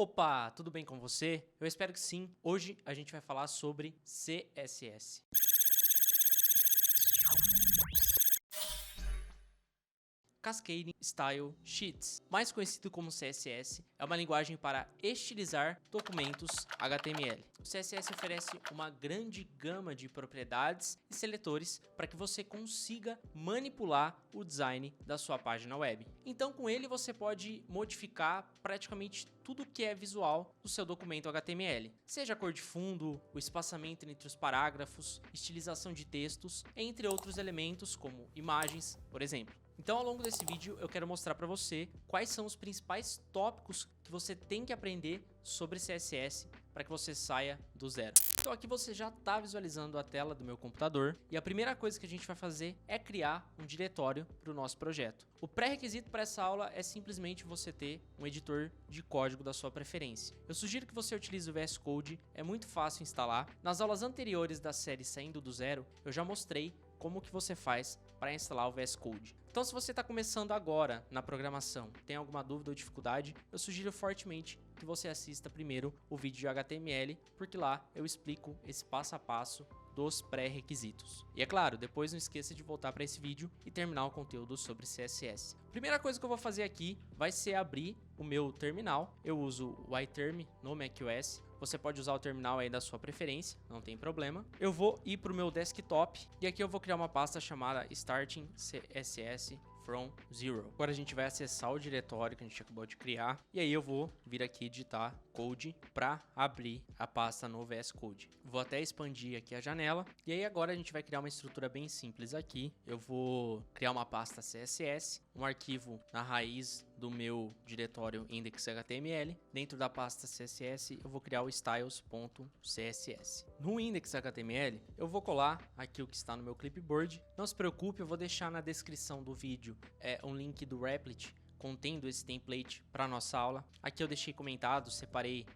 Opa, tudo bem com você? Eu espero que sim. Hoje a gente vai falar sobre CSS. Cascading Style Sheets, mais conhecido como CSS, é uma linguagem para estilizar documentos HTML. O CSS oferece uma grande gama de propriedades e seletores para que você consiga manipular o design da sua página web. Então, com ele você pode modificar praticamente tudo que é visual do seu documento HTML, seja a cor de fundo, o espaçamento entre os parágrafos, estilização de textos, entre outros elementos como imagens, por exemplo. Então, ao longo desse vídeo, eu quero mostrar para você quais são os principais tópicos que você tem que aprender sobre CSS para que você saia do zero. Então, aqui você já está visualizando a tela do meu computador e a primeira coisa que a gente vai fazer é criar um diretório para o nosso projeto. O pré-requisito para essa aula é simplesmente você ter um editor de código da sua preferência. Eu sugiro que você utilize o VS Code, é muito fácil instalar. Nas aulas anteriores da série Saindo do Zero, eu já mostrei como que você faz para instalar o VS Code. Então, se você está começando agora na programação, tem alguma dúvida ou dificuldade, eu sugiro fortemente que você assista primeiro o vídeo de HTML, porque lá eu explico esse passo a passo dos pré-requisitos. E é claro, depois não esqueça de voltar para esse vídeo e terminar o conteúdo sobre CSS. Primeira coisa que eu vou fazer aqui vai ser abrir o meu terminal. Eu uso o iTerm no macOS. Você pode usar o terminal aí da sua preferência, não tem problema. Eu vou ir para o meu desktop e aqui eu vou criar uma pasta chamada Starting CSS from Zero. Agora a gente vai acessar o diretório que a gente acabou de criar e aí eu vou vir aqui digitar code para abrir a pasta no VS Code. Vou até expandir aqui a janela e aí agora a gente vai criar uma estrutura bem simples aqui. Eu vou criar uma pasta CSS, um arquivo na raiz do meu diretório index.html. Dentro da pasta CSS eu vou criar o styles.css. No index.html eu vou colar aqui o que está no meu clipboard. Não se preocupe, eu vou deixar na descrição do vídeo um link do Replit contendo esse template para nossa aula. Aqui eu deixei comentado, separei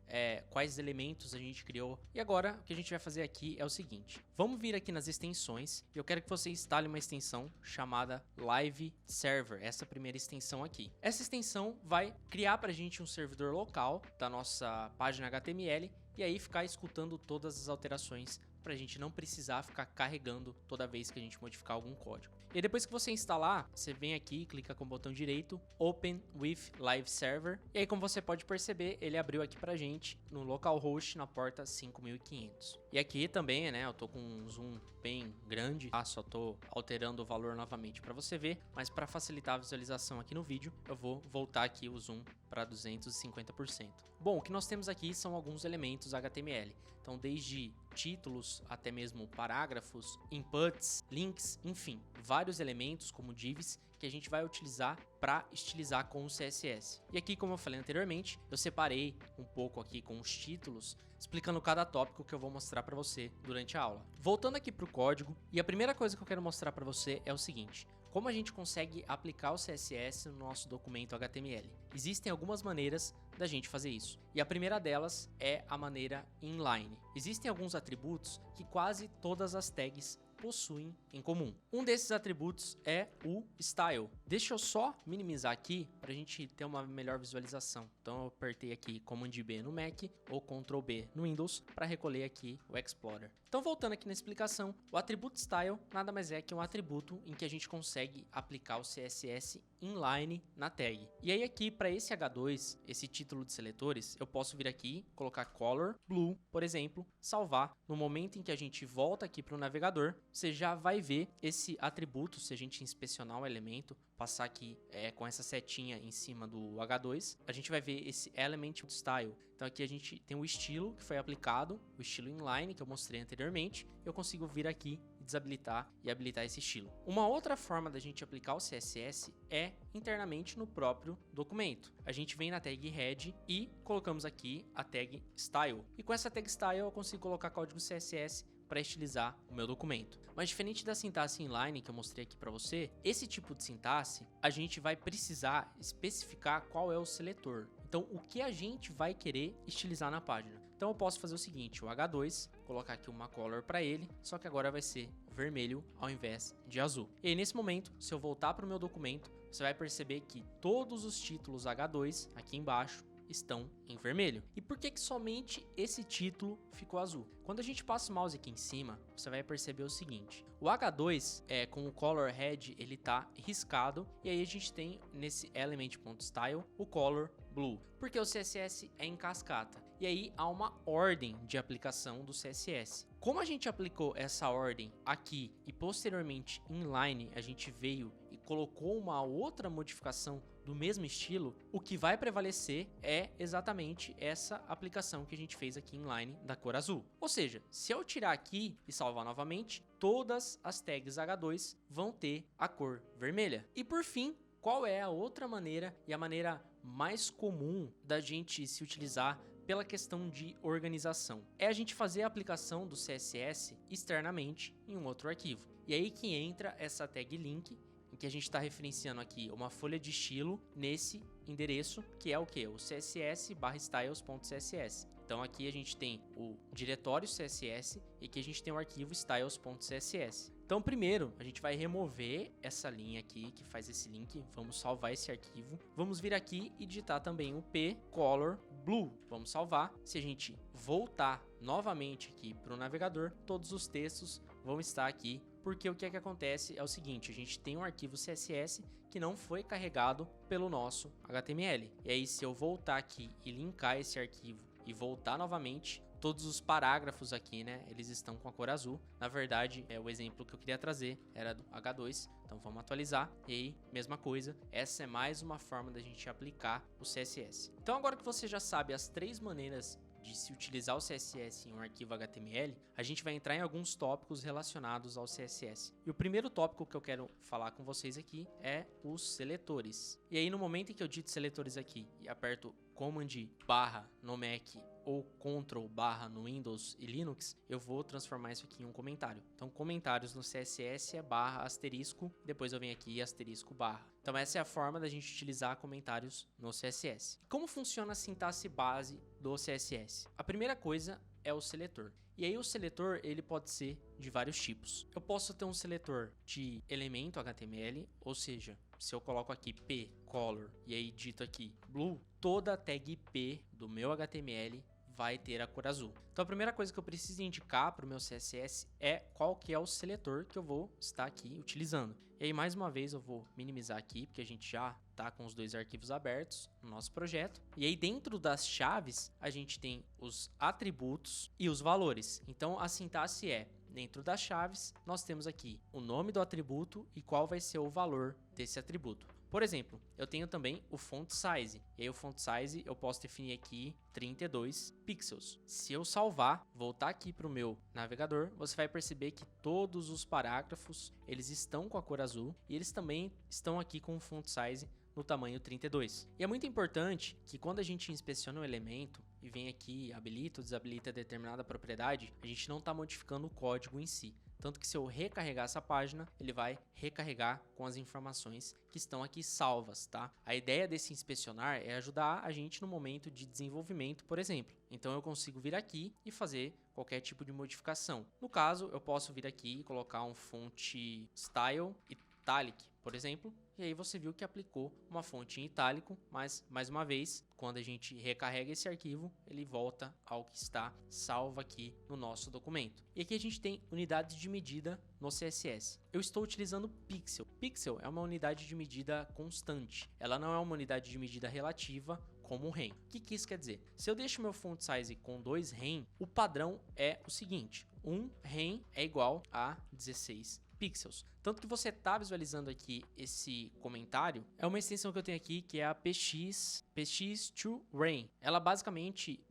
quais elementos a gente criou. E agora o que a gente vai fazer aqui é o seguinte: vamos vir aqui nas extensões e eu quero que você instale uma extensão chamada Live Server, essa primeira extensão aqui. Essa extensão vai criar para a gente um servidor local da nossa página HTML e aí ficar escutando todas as alterações para a gente não precisar ficar carregando toda vez que a gente modificar algum código. E depois que você instalar, você vem aqui, clica com o botão direito, Open with Live Server. E aí, como você pode perceber, ele abriu aqui pra gente no localhost na porta 5500. E aqui também, né, eu tô com um zoom bem grande, tá? Só tô alterando o valor novamente para você ver, mas para facilitar a visualização aqui no vídeo, eu vou voltar aqui o zoom para 250%. Bom, o que nós temos aqui são alguns elementos HTML. Então, desde títulos até mesmo parágrafos, inputs, links, enfim, vários elementos como divs que a gente vai utilizar para estilizar com o CSS. E aqui, como eu falei anteriormente, eu separei um pouco aqui com os títulos, explicando cada tópico que eu vou mostrar para você durante a aula. Voltando aqui para o código, e a primeira coisa que eu quero mostrar para você é o seguinte: como a gente consegue aplicar o CSS no nosso documento HTML? Existem algumas maneiras da gente fazer isso. E a primeira delas é a maneira inline. Existem alguns atributos que quase todas as tags possuem em comum. Um desses atributos é o style. Deixa eu só minimizar aqui para a gente ter uma melhor visualização. Então eu apertei aqui Command B no Mac ou Ctrl B no Windows para recolher aqui o Explorer. Então, voltando aqui na explicação, o atributo style nada mais é que um atributo em que a gente consegue aplicar o CSS inline na tag. E aí aqui para esse H2, esse título de seletores, eu posso vir aqui, colocar color blue, por exemplo, salvar. No momento em que a gente volta aqui para o navegador, você já vai ver esse atributo. Se a gente inspecionar o elemento, passar aqui com essa setinha em cima do H2, a gente vai ver esse element style. Então aqui a gente tem o estilo que foi aplicado, o estilo inline que eu mostrei anteriormente. Eu consigo vir aqui e desabilitar e habilitar esse estilo. Uma outra forma da gente aplicar o CSS é internamente no próprio documento. A gente vem na tag head e colocamos aqui a tag style. E com essa tag style eu consigo colocar código CSS para estilizar o meu documento. Mas diferente da sintaxe inline que eu mostrei aqui para você, esse tipo de sintaxe a gente vai precisar especificar qual é o seletor. Então, o que a gente vai querer estilizar na página. Então, eu posso fazer o seguinte, o H2, colocar aqui uma color para ele, só que agora vai ser vermelho ao invés de azul. E aí, nesse momento, se eu voltar para o meu documento, você vai perceber que todos os títulos H2 aqui embaixo estão em vermelho. E por que somente esse título ficou azul? Quando a gente passa o mouse aqui em cima, você vai perceber o seguinte: o H2 com o color red, ele tá riscado, e aí a gente tem nesse element.style o color blue, porque o CSS é em cascata. E aí há uma ordem de aplicação do CSS. Como a gente aplicou essa ordem aqui e posteriormente inline a gente veio e colocou uma outra modificação do mesmo estilo, o que vai prevalecer é exatamente essa aplicação que a gente fez aqui inline da cor azul. Ou seja, se eu tirar aqui e salvar novamente, todas as tags H2 vão ter a cor vermelha. E por fim, qual é a outra maneira e a maneira mais comum da gente se utilizar pela questão de organização? É a gente fazer a aplicação do CSS externamente em um outro arquivo. E aí que entra essa tag link, em que a gente está referenciando aqui uma folha de estilo nesse endereço, que é o que? O css/styles.css. Então aqui a gente tem o diretório CSS e aqui a gente tem o arquivo styles.css. Então primeiro a gente vai remover essa linha aqui que faz esse link, vamos salvar esse arquivo, vamos vir aqui e digitar também o p color blue, vamos salvar. Se a gente voltar novamente aqui para o navegador, todos os textos vão estar aqui, porque o que é que acontece é o seguinte: a gente tem um arquivo CSS que não foi carregado pelo nosso HTML. E aí se eu voltar aqui e linkar esse arquivo e voltar novamente, todos os parágrafos aqui, né, eles estão com a cor azul. Na verdade, o exemplo que eu queria trazer era do H2, então vamos atualizar. E aí, mesma coisa, essa é mais uma forma da gente aplicar o CSS. Então agora que você já sabe as 3 maneiras de se utilizar o CSS em um arquivo HTML, a gente vai entrar em alguns tópicos relacionados ao CSS. E o primeiro tópico que eu quero falar com vocês aqui é os seletores. E aí no momento em que eu digito seletores aqui e aperto Command barra no Mac ou Ctrl barra no Windows e Linux, eu vou transformar isso aqui em um comentário. Então comentários no CSS é barra asterisco, depois eu venho aqui asterisco barra. Então essa é a forma da gente utilizar comentários no CSS. Como funciona a sintaxe base do CSS? A primeira coisa é o seletor. E aí o seletor, ele pode ser de vários tipos. Eu posso ter um seletor de elemento HTML, ou seja, se eu coloco aqui p color e aí dito aqui blue, toda a tag p do meu HTML vai ter a cor azul. Então a primeira coisa que eu preciso indicar para o meu CSS é qual que é o seletor que eu vou estar aqui utilizando. E aí mais uma vez eu vou minimizar aqui, porque a gente já está com os 2 arquivos abertos no nosso projeto. E aí dentro das chaves a gente tem os atributos e os valores. Então a sintaxe é: dentro das chaves nós temos aqui o nome do atributo e qual vai ser o valor desse atributo. Por exemplo, eu tenho também o font size, e aí o font size eu posso definir aqui 32 pixels. Se eu salvar, voltar aqui para o meu navegador, você vai perceber que todos os parágrafos eles estão com a cor azul e eles também estão aqui com o font size no tamanho 32. E é muito importante que quando a gente inspeciona um elemento e vem aqui, habilita ou desabilita determinada propriedade, a gente não está modificando o código em si. Tanto que se eu recarregar essa página, ele vai recarregar com as informações que estão aqui salvas, tá? A ideia desse inspecionar é ajudar a gente no momento de desenvolvimento, por exemplo. Então eu consigo vir aqui e fazer qualquer tipo de modificação. No caso, eu posso vir aqui e colocar um fonte style italic, por exemplo, e aí você viu que aplicou uma fonte em itálico, mas mais uma vez, quando a gente recarrega esse arquivo, ele volta ao que está salvo aqui no nosso documento. E aqui a gente tem unidades de medida no CSS. Eu estou utilizando pixel. Pixel é uma unidade de medida constante. Ela não é uma unidade de medida relativa como o rem. O que isso quer dizer? Se eu deixo meu font size com 2 rem, o padrão é o seguinte: 1 rem é igual a 16 pixels. Tanto que você está visualizando aqui esse comentário, é uma extensão que eu tenho aqui que é a px2ren. Ela basicamente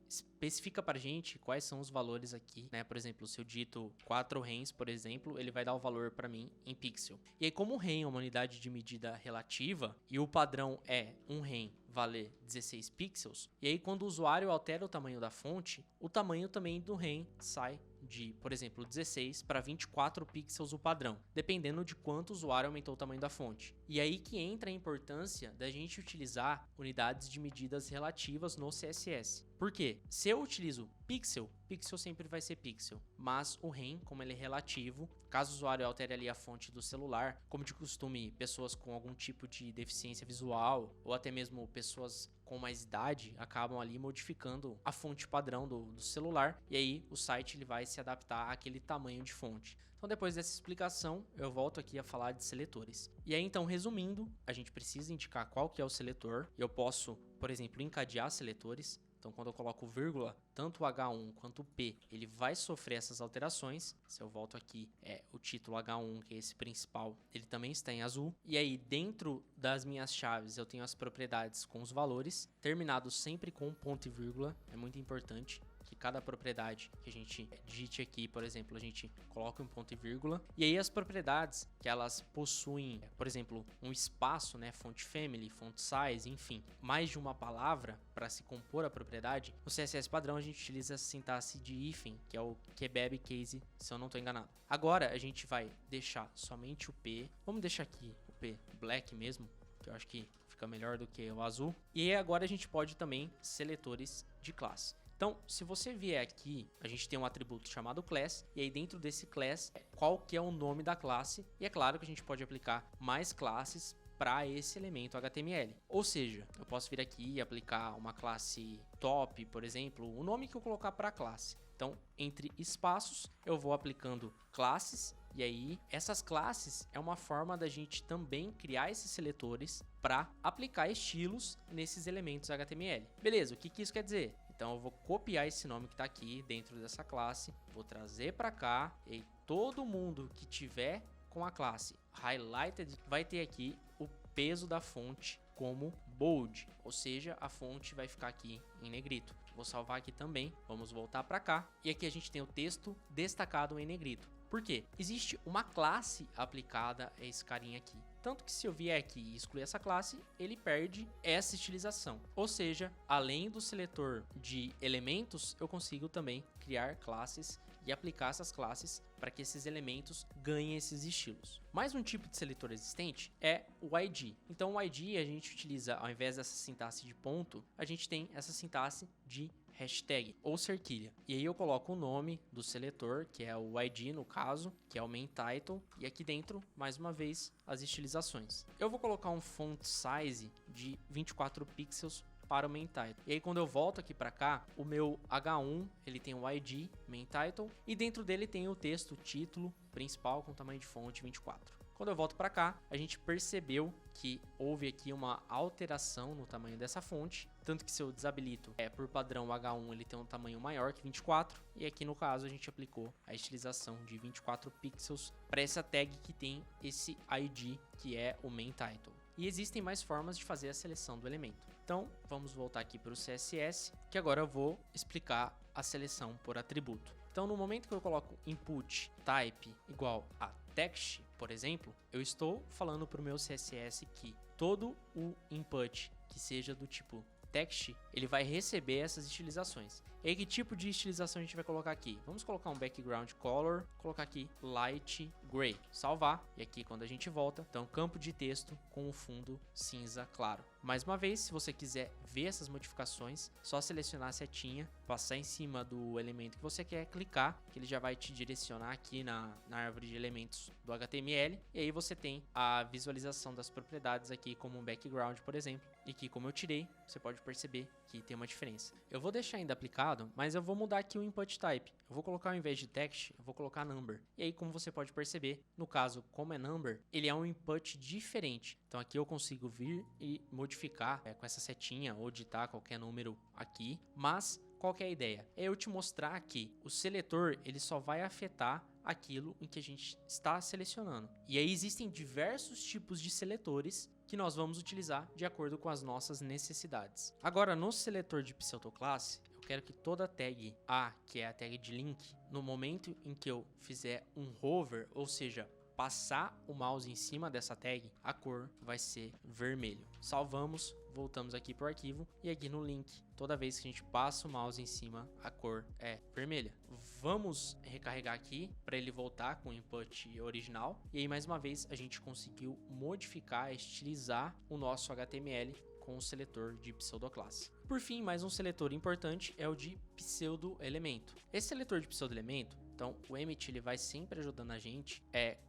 especifica para gente quais são os valores aqui, né? Por exemplo, se eu digito 4 rens, por exemplo, ele vai dar o valor para mim em pixel. E aí, como o ren é uma unidade de medida relativa e o padrão é um ren valer 16 pixels, e aí quando o usuário altera o tamanho da fonte, o tamanho também do ren sai de, por exemplo, 16 para 24 pixels o padrão, dependendo de quanto o usuário aumentou o tamanho da fonte. E aí que entra a importância da gente utilizar unidades de medidas relativas no CSS. Por quê? Se eu utilizo Pixel, pixel sempre vai ser pixel, mas o rem, como ele é relativo, caso o usuário altere ali a fonte do celular, como de costume, pessoas com algum tipo de deficiência visual ou até mesmo pessoas com mais idade acabam ali modificando a fonte padrão do celular, e aí o site ele vai se adaptar àquele tamanho de fonte. Então depois dessa explicação, eu volto aqui a falar de seletores. E aí então, resumindo, a gente precisa indicar qual que é o seletor. Eu posso, por exemplo, encadear seletores. Então quando eu coloco vírgula, tanto o H1 quanto o P, ele vai sofrer essas alterações. Se eu volto aqui, o título H1, que é esse principal, ele também está em azul. E aí dentro das minhas chaves eu tenho as propriedades com os valores, terminados sempre com ponto e vírgula, é muito importante que cada propriedade que a gente digite aqui, por exemplo, a gente coloca um ponto e vírgula. E aí as propriedades que elas possuem, por exemplo, um espaço, né, font family, font size, enfim, mais de uma palavra para se compor a propriedade, no CSS padrão a gente utiliza a sintaxe de hífen, que é o kebab case, se eu não estou enganado. Agora a gente vai deixar somente o P, vamos deixar aqui o P black mesmo, que eu acho que fica melhor do que o azul. E agora a gente pode também seletores de classe. Então, se você vier aqui, a gente tem um atributo chamado class, e aí dentro desse class, qual que é o nome da classe? E é claro que a gente pode aplicar mais classes para esse elemento HTML. Ou seja, eu posso vir aqui e aplicar uma classe top, por exemplo, o nome que eu colocar para a classe. Então, entre espaços, eu vou aplicando classes, e aí essas classes é uma forma da gente também criar esses seletores para aplicar estilos nesses elementos HTML. Beleza, o que isso quer dizer? Então eu vou copiar esse nome que está aqui dentro dessa classe, vou trazer para cá, e todo mundo que tiver com a classe highlighted vai ter aqui o peso da fonte como bold, ou seja, a fonte vai ficar aqui em negrito. Vou salvar aqui também, vamos voltar para cá, e aqui a gente tem o texto destacado em negrito. Por quê? Existe uma classe aplicada a esse carinha aqui. Tanto que se eu vier aqui e excluir essa classe, ele perde essa estilização. Ou seja, além do seletor de elementos, eu consigo também criar classes e aplicar essas classes para que esses elementos ganhem esses estilos. Mais um tipo de seletor existente é o ID. Então o ID a gente utiliza, ao invés dessa sintaxe de ponto, a gente tem essa sintaxe de hashtag ou cerquilha. E aí eu coloco o nome do seletor, que é o ID no caso, que é o main title, e aqui dentro, mais uma vez, as estilizações. Eu vou colocar um font size de 24 pixels para o main title. E aí quando eu volto aqui para cá, o meu H1, ele tem o ID, main title, e dentro dele tem o texto, título principal com tamanho de fonte 24. Quando eu volto para cá, a gente percebeu que houve aqui uma alteração no tamanho dessa fonte, tanto que se eu desabilito, por padrão o H1 ele tem um tamanho maior que 24, e aqui no caso a gente aplicou a estilização de 24 pixels para essa tag que tem esse ID, que é o main title. E existem mais formas de fazer a seleção do elemento. Então, vamos voltar aqui para o CSS, que agora eu vou explicar a seleção por atributo. Então, no momento que eu coloco input type igual a text, por exemplo, eu estou falando para o meu CSS que todo o input que seja do tipo text, ele vai receber essas estilizações. E aí, que tipo de estilização a gente vai colocar aqui? Vamos colocar um background color, colocar aqui light gray, salvar, e aqui quando a gente volta, então campo de texto com o fundo cinza claro. Mais uma vez, se você quiser ver essas modificações, só selecionar a setinha, passar em cima do elemento que você quer, clicar, que ele já vai te direcionar aqui na árvore de elementos do HTML, e aí você tem a visualização das propriedades aqui como um background, por exemplo, e que como eu tirei, você pode perceber que tem uma diferença. Eu vou deixar ainda aplicado, mas eu vou mudar aqui o input type. Eu vou colocar ao invés de text, eu vou colocar number. E aí, como você pode perceber, no caso, como é number, ele é um input diferente. Então aqui eu consigo vir e modificar com essa setinha ou digitar qualquer número aqui, mas qual que é a ideia? É eu te mostrar que o seletor ele só vai afetar aquilo em que a gente está selecionando. E aí existem diversos tipos de seletores que nós vamos utilizar de acordo com as nossas necessidades. Agora, no seletor de pseudoclasse, eu quero que toda tag A, que é a tag de link, no momento em que eu fizer um hover, ou seja, passar o mouse em cima dessa tag, a cor vai ser vermelho. Salvamos, voltamos aqui para o arquivo e aqui no link, toda vez que a gente passa o mouse em cima, a cor é vermelha. Vamos recarregar aqui para ele voltar com o input original. E aí mais uma vez a gente conseguiu modificar, estilizar o nosso HTML com o seletor de pseudoclasse. Por fim, mais um seletor importante é o de pseudoelemento. Esse seletor de pseudoelemento, então o Emmet ele vai sempre ajudando a gente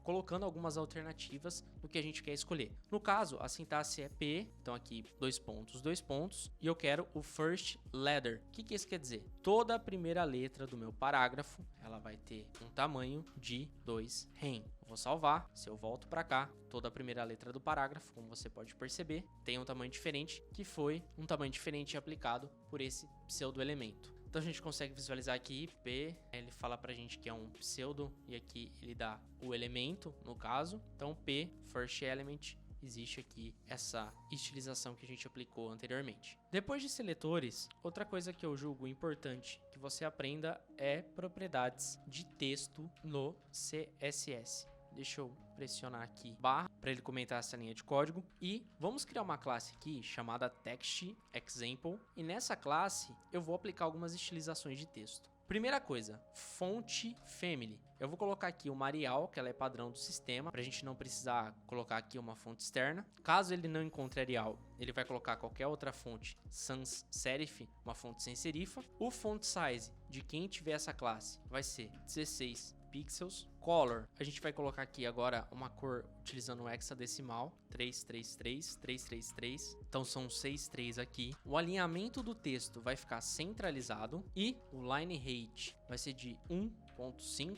colocando algumas alternativas no que a gente quer escolher. No caso, a sintaxe é P, então aqui 2 pontos, e eu quero o first letter. O que isso quer dizer? Toda a primeira letra do meu parágrafo, ela vai ter um tamanho de 2 rem. Vou salvar, se eu volto para cá, toda a primeira letra do parágrafo, como você pode perceber, tem um tamanho diferente, que foi um tamanho diferente aplicado por esse pseudoelemento. Então a gente consegue visualizar aqui, P, ele fala pra gente que é um pseudo, e aqui ele dá o elemento, no caso. Então P, first element, existe aqui essa estilização que a gente aplicou anteriormente. Depois de seletores, outra coisa que eu julgo importante que você aprenda é propriedades de texto no CSS. Deixa eu pressionar aqui barra para ele comentar essa linha de código. E vamos criar uma classe aqui chamada TextExample. E nessa classe eu vou aplicar algumas estilizações de texto. Primeira coisa, fonte family. Eu vou colocar aqui uma Arial, que ela é padrão do sistema, para a gente não precisar colocar aqui uma fonte externa. Caso ele não encontre Arial, ele vai colocar qualquer outra fonte sans serif, uma fonte sem serifa. O font size de quem tiver essa classe vai ser 16 pixels. Color, a gente vai colocar aqui agora uma cor utilizando o hexadecimal, 333, 333, então são 63 aqui. O alinhamento do texto vai ficar centralizado e o line height vai ser de 1.5,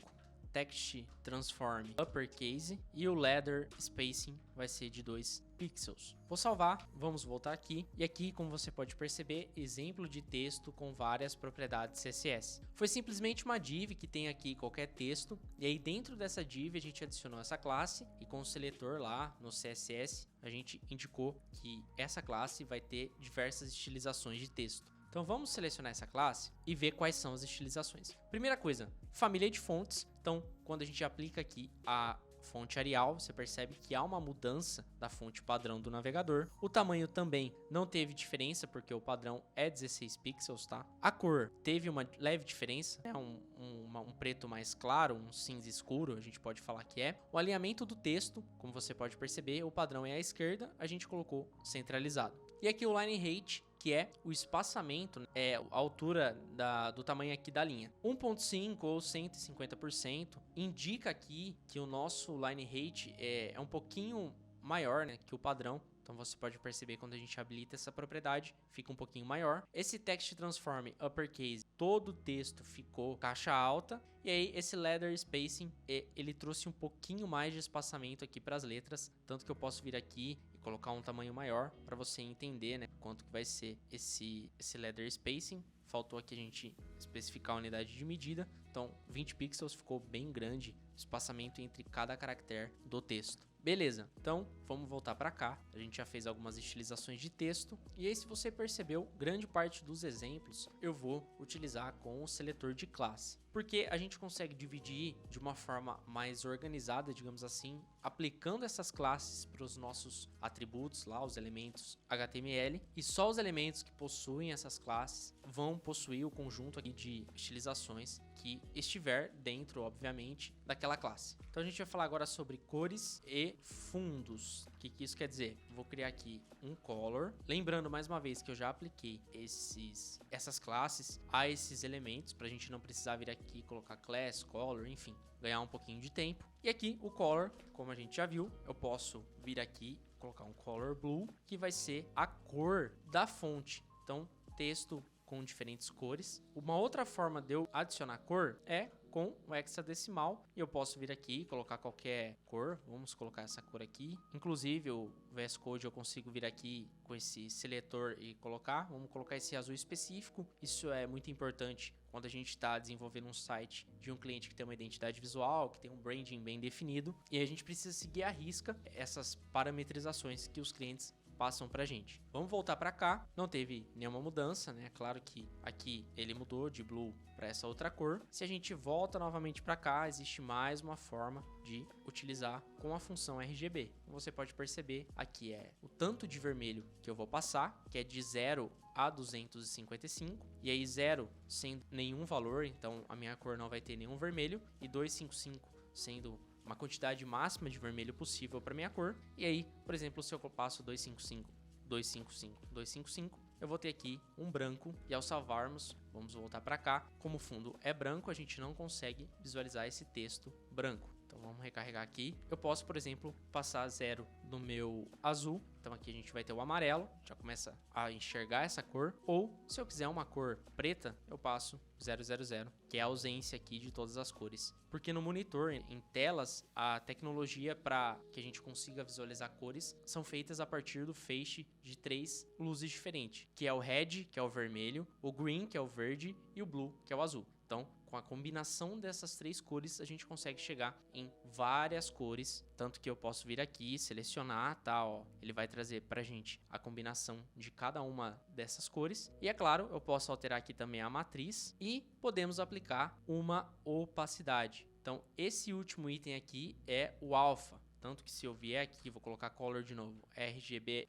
text transform uppercase e o ladder spacing vai ser de 2 pixels. Vou salvar, vamos voltar aqui e aqui, como você pode perceber, exemplo de texto com várias propriedades CSS. Foi simplesmente uma div que tem aqui qualquer texto e aí dentro dessa div a gente adicionou essa classe e com o seletor lá no CSS a gente indicou que essa classe vai ter diversas estilizações de texto. Então vamos selecionar essa classe e ver quais são as estilizações. Primeira coisa, família de fontes. Então quando a gente aplica aqui a fonte Arial, você percebe que há uma mudança da fonte padrão do navegador. O tamanho também não teve diferença, porque o padrão é 16 pixels, tá? A cor teve uma leve diferença, né? Um preto mais claro, um cinza escuro, a gente pode falar que é. O alinhamento do texto, como você pode perceber, o padrão é à esquerda, a gente colocou centralizado. E aqui o line height, que é o espaçamento, é a altura do tamanho aqui da linha. 1.5 ou 150% indica aqui que o nosso line height é um pouquinho maior, né, que o padrão. Então você pode perceber quando a gente habilita essa propriedade, fica um pouquinho maior. Esse text transform uppercase, todo o texto ficou caixa alta. E aí esse ladder spacing, ele trouxe um pouquinho mais de espaçamento aqui para as letras, tanto que eu posso vir aqui e colocar um tamanho maior para você entender, né, quanto que vai ser esse ladder spacing. Faltou aqui a gente especificar a unidade de medida, então 20 pixels ficou bem grande o espaçamento entre cada caractere do texto. Beleza, então vamos voltar para cá. A gente já fez algumas estilizações de texto e aí, se você percebeu, grande parte dos exemplos eu vou utilizar com o seletor de classe, porque a gente consegue dividir de uma forma mais organizada, digamos assim, aplicando essas classes para os nossos atributos lá, os elementos HTML, e só os elementos que possuem essas classes vão possuir o conjunto aqui de estilizações que estiver dentro, obviamente, daquela classe. Então a gente vai falar agora sobre cores e fundos. O que isso quer dizer? Vou criar aqui um color, lembrando mais uma vez que eu já apliquei essas classes a esses elementos, para a gente não precisar vir aqui e colocar class, color, enfim, ganhar um pouquinho de tempo. E aqui o color, como a gente já viu, eu posso vir aqui e colocar um color blue, que vai ser a cor da fonte. Então, texto com diferentes cores. Uma outra forma de eu adicionar cor é com o hexadecimal, e eu posso vir aqui e colocar qualquer cor. Vamos colocar essa cor aqui. Inclusive o VS Code eu consigo vir aqui com esse seletor e colocar. Vamos colocar esse azul específico. Isso é muito importante quando a gente está desenvolvendo um site de um cliente que tem uma identidade visual, que tem um branding bem definido, e a gente precisa seguir à risca essas parametrizações que os clientes passam pra gente. Vamos voltar pra cá, não teve nenhuma mudança, né? Claro que aqui ele mudou de blue para essa outra cor. Se a gente volta novamente para cá, existe mais uma forma de utilizar com a função RGB. Como você pode perceber, aqui é o tanto de vermelho que eu vou passar, que é de 0 a 255, e aí 0 sendo nenhum valor, então a minha cor não vai ter nenhum vermelho, e 255 sendo uma quantidade máxima de vermelho possível para minha cor. E aí, por exemplo, se eu passo 255 255, 255, eu vou ter aqui um branco e ao salvarmos, vamos voltar para cá, como o fundo é branco, a gente não consegue visualizar esse texto branco. Então vamos recarregar aqui. Eu posso, por exemplo, passar 0 no meu azul. Então aqui a gente vai ter o amarelo, já começa a enxergar essa cor. Ou se eu quiser uma cor preta, eu passo 000, que é a ausência aqui de todas as cores. Porque no monitor, em telas, a tecnologia para que a gente consiga visualizar cores são feitas a partir do feixe de 3 luzes diferentes, que é o red, que é o vermelho, o green, que é o verde, e o blue, que é o azul. Então, com a combinação dessas 3 cores, a gente consegue chegar em várias cores, tanto que eu posso vir aqui, selecionar, tá, ó, ele vai trazer pra gente a combinação de cada uma dessas cores. E é claro, eu posso alterar aqui também a matriz e podemos aplicar uma opacidade. Então, esse último item aqui é o alfa, tanto que se eu vier aqui, vou colocar color de novo, RGBA,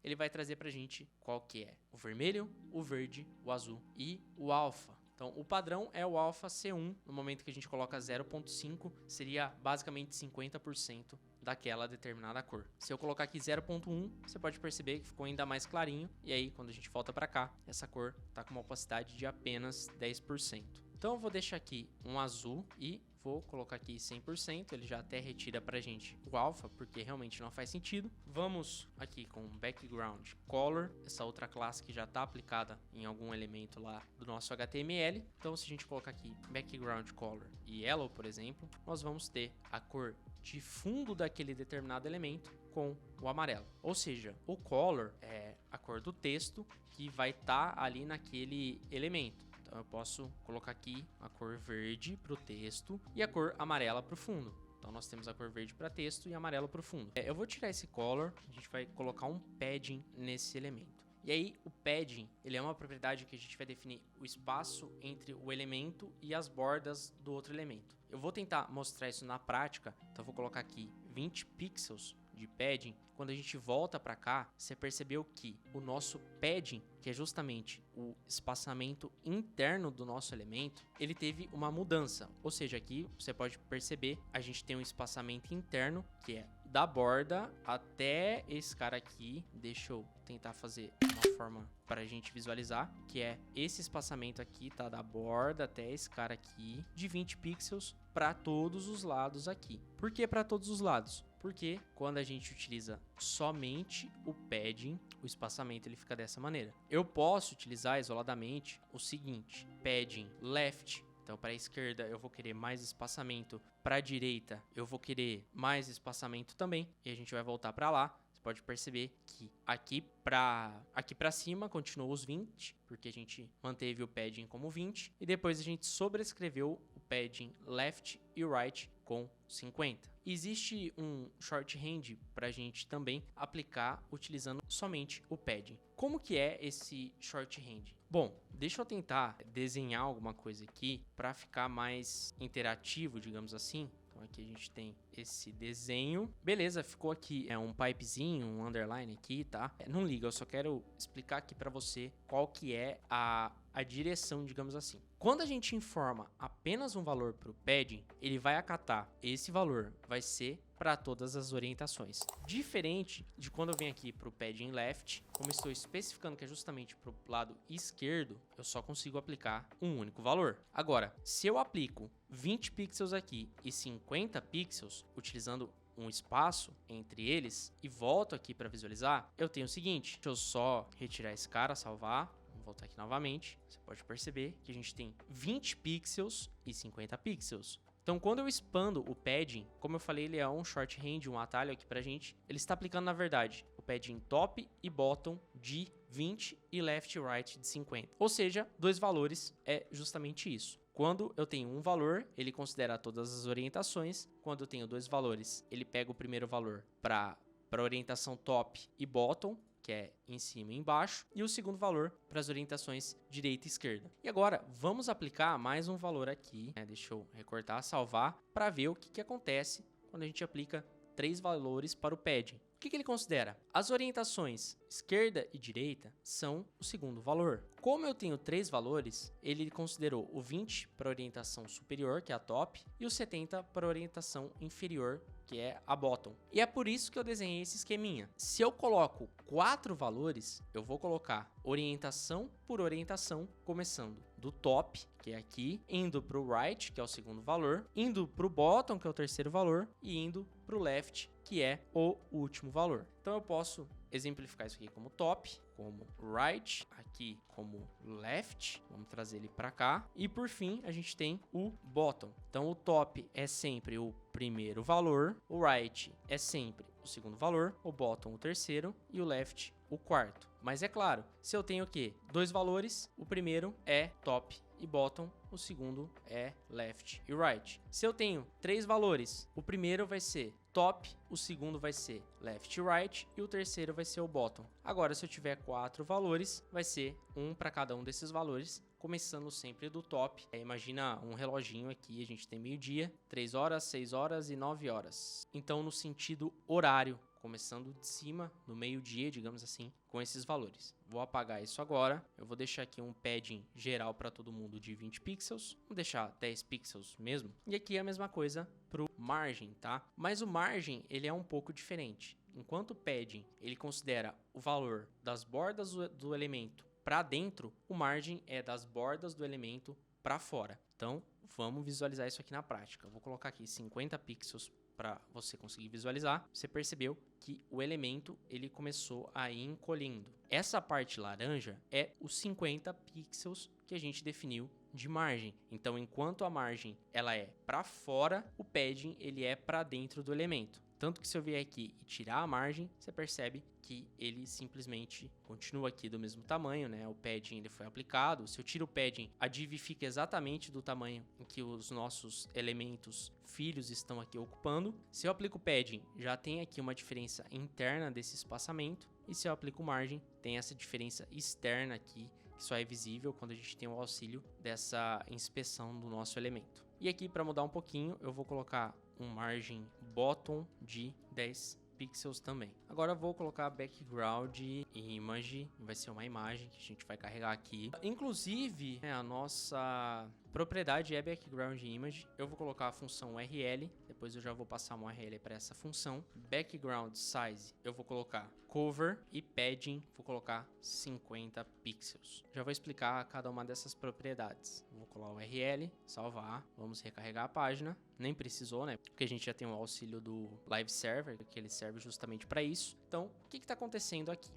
ele vai trazer pra gente qual que é o vermelho, o verde, o azul e o alfa. Então, o padrão é o alfa C1, no momento que a gente coloca 0.5, seria basicamente 50% daquela determinada cor. Se eu colocar aqui 0.1, você pode perceber que ficou ainda mais clarinho, e aí quando a gente volta para cá, essa cor está com uma opacidade de apenas 10%. Então eu vou deixar aqui um azul e vou colocar aqui 100%, ele já até retira pra gente o alfa, porque realmente não faz sentido. Vamos aqui com background color, essa outra classe que já está aplicada em algum elemento lá do nosso HTML. Então se a gente colocar aqui background color e yellow, por exemplo, nós vamos ter a cor de fundo daquele determinado elemento com o amarelo. Ou seja, o color é a cor do texto que vai estar ali naquele elemento. Então eu posso colocar aqui a cor verde para o texto e a cor amarela para o fundo. Então nós temos a cor verde para texto e amarelo para o fundo. Eu vou tirar esse color, a gente vai colocar um padding nesse elemento. E aí o padding, ele é uma propriedade que a gente vai definir o espaço entre o elemento e as bordas do outro elemento. Eu vou tentar mostrar isso na prática, então eu vou colocar aqui 20 pixels de padding. Quando a gente volta para cá, você percebeu que o nosso padding, que é justamente o espaçamento interno do nosso elemento, ele teve uma mudança. Ou seja, aqui você pode perceber, a gente tem um espaçamento interno, que é da borda até esse cara aqui. Deixa eu tentar fazer uma forma para a gente visualizar, que é esse espaçamento aqui, tá? Da borda até esse cara aqui, de 20 pixels para todos os lados aqui. Por que para todos os lados? Porque quando a gente utiliza somente o padding, o espaçamento ele fica dessa maneira. Eu posso utilizar isoladamente o seguinte, padding left. Então, para a esquerda eu vou querer mais espaçamento, para a direita eu vou querer mais espaçamento também, e a gente vai voltar para lá. Você pode perceber que aqui para cima continuou os 20, porque a gente manteve o padding como 20, e depois a gente sobrescreveu o padding left e right com 50. Existe um shorthand para a gente também aplicar utilizando somente o padding. Como que é esse shorthand? Bom, deixa eu tentar desenhar alguma coisa aqui para ficar mais interativo, digamos assim. Então aqui a gente tem esse desenho. Beleza, ficou aqui um pipezinho, um underline aqui, tá? Não liga, eu só quero explicar aqui para você qual que é a direção, digamos assim. Quando a gente informa apenas um valor para o padding, ele vai acatar esse valor, vai ser para todas as orientações. Diferente de quando eu venho aqui para o padding left, como estou especificando que é justamente para o lado esquerdo, eu só consigo aplicar um único valor. Agora, se eu aplico 20 pixels aqui e 50 pixels, utilizando um espaço entre eles e volto aqui para visualizar, eu tenho o seguinte, deixa eu só retirar esse cara, salvar. Voltar aqui novamente, você pode perceber que a gente tem 20 pixels e 50 pixels. Então, quando eu expando o padding, como eu falei, ele é um shorthand, um atalho aqui pra gente, ele está aplicando, na verdade, o padding top e bottom de 20 e left e right de 50. Ou seja, dois valores é justamente isso. Quando eu tenho um valor, ele considera todas as orientações. Quando eu tenho dois valores, ele pega o primeiro valor para orientação top e bottom, que é em cima e embaixo, e o segundo valor para as orientações direita e esquerda. E agora, vamos aplicar mais um valor aqui, né? Deixa eu recortar, salvar, para ver o que acontece quando a gente aplica 3 valores para o padding. O que ele considera? As orientações esquerda e direita são o segundo valor. Como eu tenho 3 valores, ele considerou o 20 para a orientação superior, que é a top, e o 70 para a orientação inferior, que é a bottom. E é por isso que eu desenhei esse esqueminha. Se eu coloco 4 valores, eu vou colocar orientação por orientação, começando do top, que é aqui, indo para o right, que é o segundo valor, indo para o bottom, que é o terceiro valor, e indo para o left, que é o último valor. Então eu posso exemplificar isso aqui como top, como right, aqui como left, vamos trazer ele para cá, e por fim a gente tem o bottom. Então o top é sempre o primeiro valor, o right é sempre o segundo valor, o bottom o terceiro e o left o quarto. Mas é claro, se eu tenho o quê? 2 valores, o primeiro é top e bottom, o segundo é left e right. Se eu tenho 3 valores, o primeiro vai ser top, o segundo vai ser left e right e o terceiro vai ser o bottom. Agora, se eu tiver 4 valores, vai ser um para cada um desses valores, começando sempre do top. Imagina um reloginho aqui, a gente tem meio-dia, 3 horas, 6 horas e 9 horas. Então, no sentido horário, começando de cima, no meio-dia, digamos assim, com esses valores. Vou apagar isso agora. Eu vou deixar aqui um padding geral para todo mundo de 20 pixels. Vou deixar 10 pixels mesmo. E aqui é a mesma coisa para o margin, tá? Mas o margin, ele é um pouco diferente. Enquanto o padding, ele considera o valor das bordas do elemento para dentro, o margin é das bordas do elemento para fora. Então, vamos visualizar isso aqui na prática. Eu vou colocar aqui 50 pixels para você conseguir visualizar. Você percebeu que o elemento ele começou a ir encolhendo. Essa parte laranja é os 50 pixels que a gente definiu de margem. Então, enquanto a margem ela é para fora, o padding ele é para dentro do elemento. Tanto que se eu vier aqui e tirar a margem, você percebe que ele simplesmente continua aqui do mesmo tamanho, né? O padding ele foi aplicado. Se eu tiro o padding, a div fica exatamente do tamanho em que os nossos elementos filhos estão aqui ocupando. Se eu aplico o padding, já tem aqui uma diferença interna desse espaçamento. E se eu aplico margem, tem essa diferença externa aqui, que só é visível quando a gente tem o auxílio dessa inspeção do nosso elemento. E aqui, para mudar um pouquinho, eu vou colocar um margem bottom de 10 pixels também. Agora eu vou colocar background image, vai ser uma imagem que a gente vai carregar aqui. Inclusive, a nossa propriedade é background image. Eu vou colocar a função URL, depois eu já vou passar uma URL para essa função. Background size, eu vou colocar cover e padding, vou colocar 50 pixels. Já vou explicar cada uma dessas propriedades. Vou colar o URL, salvar, vamos recarregar a página. Nem precisou, né? Porque a gente já tem o auxílio do Live Server, que ele serve justamente para isso. Então, o que está acontecendo aqui?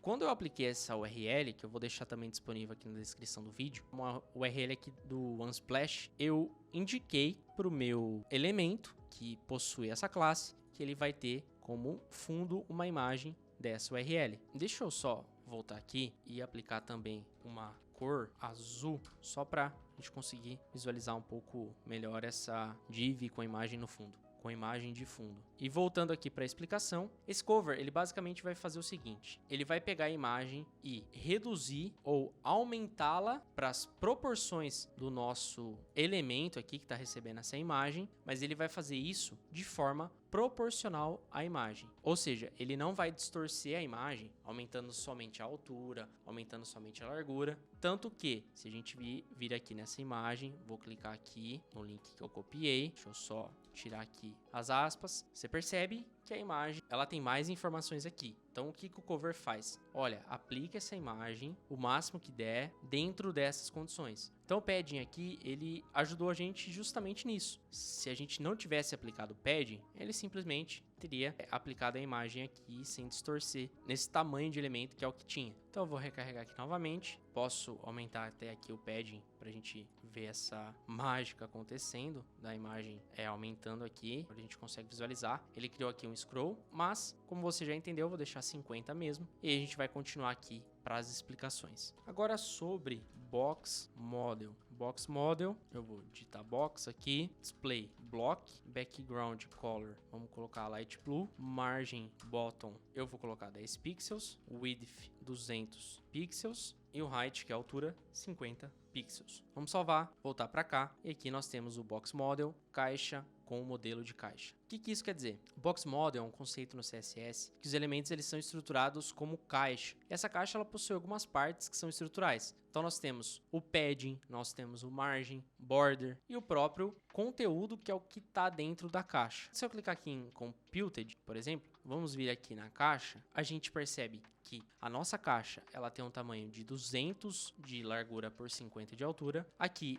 Quando eu apliquei essa URL, que eu vou deixar também disponível aqui na descrição do vídeo, uma URL aqui do Unsplash, eu indiquei para o meu elemento, que possui essa classe, que ele vai ter como fundo uma imagem dessa URL. Deixa eu só voltar aqui e aplicar também uma cor azul, só para a gente conseguir visualizar um pouco melhor essa div com a imagem no fundo, com a imagem de fundo. E voltando aqui para a explicação, esse cover ele basicamente vai fazer o seguinte: ele vai pegar a imagem e reduzir ou aumentá-la para as proporções do nosso elemento aqui que está recebendo essa imagem, mas ele vai fazer isso de forma proporcional à imagem. Ou seja, ele não vai distorcer a imagem, aumentando somente a altura, aumentando somente a largura. Tanto que, se a gente vir aqui nessa imagem, vou clicar aqui no link que eu copiei, deixa eu só tirar aqui as aspas, você percebe que a imagem ela tem mais informações aqui. Então o que o cover faz? Olha, aplica essa imagem o máximo que der dentro dessas condições. Então o padding aqui, ele ajudou a gente justamente nisso. Se a gente não tivesse aplicado o padding, ele simplesmente teria aplicado a imagem aqui sem distorcer nesse tamanho de elemento que é o que tinha. Então eu vou recarregar aqui novamente. Posso aumentar até aqui o padding para a gente ver essa mágica acontecendo da imagem aumentando aqui, a gente consegue visualizar. Ele criou aqui um scroll, mas como você já entendeu, eu vou deixar 50 mesmo e a gente vai continuar aqui para as explicações. Agora sobre Box Model. Box Model, eu vou digitar box aqui, display block, background color, vamos colocar light blue, margin bottom, eu vou colocar 10 pixels, width 200 pixels e o height, que é a altura, 50 pixels. Vamos salvar, voltar para cá e aqui nós temos o Box Model, caixa com o modelo de caixa. O que isso quer dizer? O Box Model é um conceito no CSS que os elementos eles são estruturados como caixa. E essa caixa ela possui algumas partes que são estruturais. Então nós temos o padding, nós temos temos o margin, border e o próprio conteúdo, que é o que está dentro da caixa. Se eu clicar aqui em Computed, por exemplo, vamos vir aqui na caixa, a gente percebe que a nossa caixa ela tem um tamanho de 200 de largura por 50 de altura. Aqui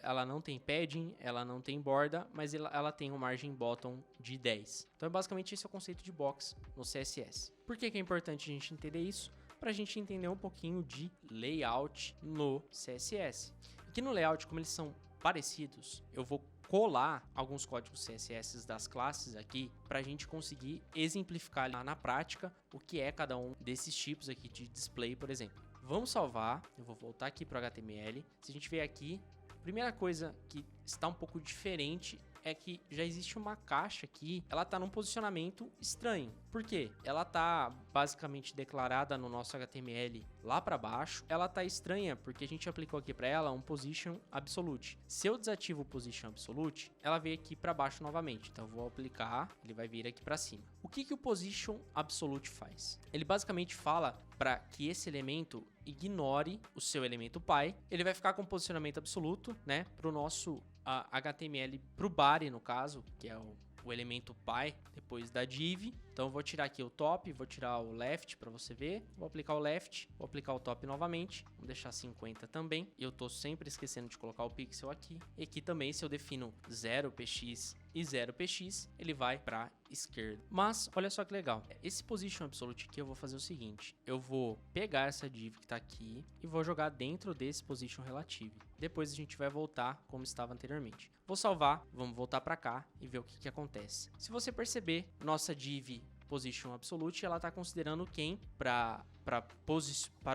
ela não tem padding, ela não tem borda, mas ela tem um margin bottom de 10. Então basicamente esse é o conceito de box no CSS. Por que é importante a gente entender isso? Para a gente entender um pouquinho de layout no CSS. Aqui no layout, como eles são parecidos, eu vou colar alguns códigos CSS das classes aqui para a gente conseguir exemplificar na prática o que é cada um desses tipos aqui de display, por exemplo. Vamos salvar, eu vou voltar aqui para o HTML. Se a gente vier aqui, a primeira coisa que está um pouco diferente é que já existe uma caixa aqui, ela está num posicionamento estranho. Por quê? Ela está basicamente declarada no nosso HTML lá para baixo. Ela está estranha porque a gente aplicou aqui para ela um position absolute. Se eu desativo o position absolute, ela veio aqui para baixo novamente. Então eu vou aplicar, ele vai vir aqui para cima. O que o position absolute faz? Ele basicamente fala para que esse elemento ignore o seu elemento pi. Ele vai ficar com posicionamento absoluto, né, para o nosso HTML, para o body no caso, que é o elemento pi depois da div. Então eu vou tirar aqui o top, vou tirar o left para você ver, vou aplicar o left, vou aplicar o top novamente, vou deixar 50 também. E eu tô sempre esquecendo de colocar o pixel aqui. E aqui também, se eu defino 0px e 0px, ele vai para esquerda. Mas olha só que legal, esse position absolute aqui eu vou fazer o seguinte, eu vou pegar essa div que tá aqui e vou jogar dentro desse position relative. Depois a gente vai voltar como estava anteriormente. Vou salvar, vamos voltar para cá e ver o que acontece. Se você perceber, nossa div position absolute, ela está considerando quem para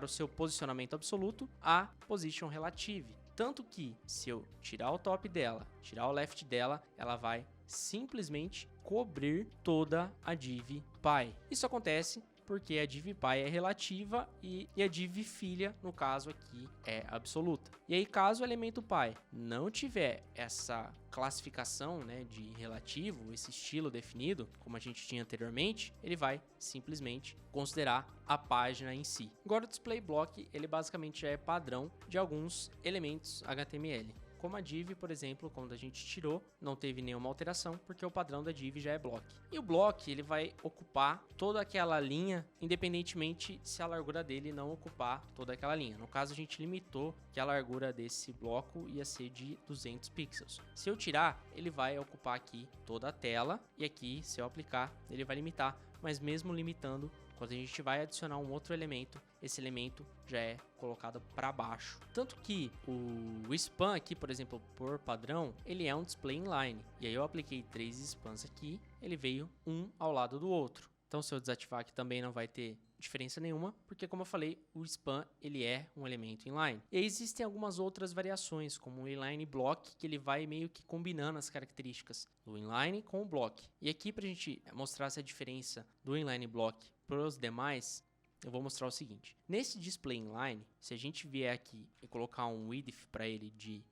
o seu posicionamento absoluto a position relative. Tanto que se eu tirar o top dela, tirar o left dela, ela vai simplesmente cobrir toda a div pi. Isso acontece porque a div pi é relativa e a div filha, no caso aqui, é absoluta. E aí, caso o elemento pi não tiver essa classificação, né, de relativo, esse estilo definido, como a gente tinha anteriormente, ele vai simplesmente considerar a página em si. Agora o display block, ele basicamente já é padrão de alguns elementos HTML. Como a div, por exemplo, quando a gente tirou, não teve nenhuma alteração, porque o padrão da div já é block. E o block, ele vai ocupar toda aquela linha, independentemente se a largura dele não ocupar toda aquela linha. No caso, a gente limitou que a largura desse bloco ia ser de 200 pixels. Se eu tirar, ele vai ocupar aqui toda a tela, e aqui, se eu aplicar, ele vai limitar. Mas mesmo limitando, quando a gente vai adicionar um outro elemento, esse elemento já é colocado para baixo. Tanto que o span aqui, por exemplo, por padrão, ele é um display inline. E aí eu apliquei 3 spans aqui, ele veio um ao lado do outro. Então se eu desativar aqui também não vai ter diferença nenhuma, porque como eu falei, o span ele é um elemento inline. E existem algumas outras variações, como o inline block, que ele vai meio que combinando as características do inline com o block. E aqui para a gente mostrar essa diferença do inline block para os demais, eu vou mostrar o seguinte. Nesse display inline, se a gente vier aqui e colocar um width para ele de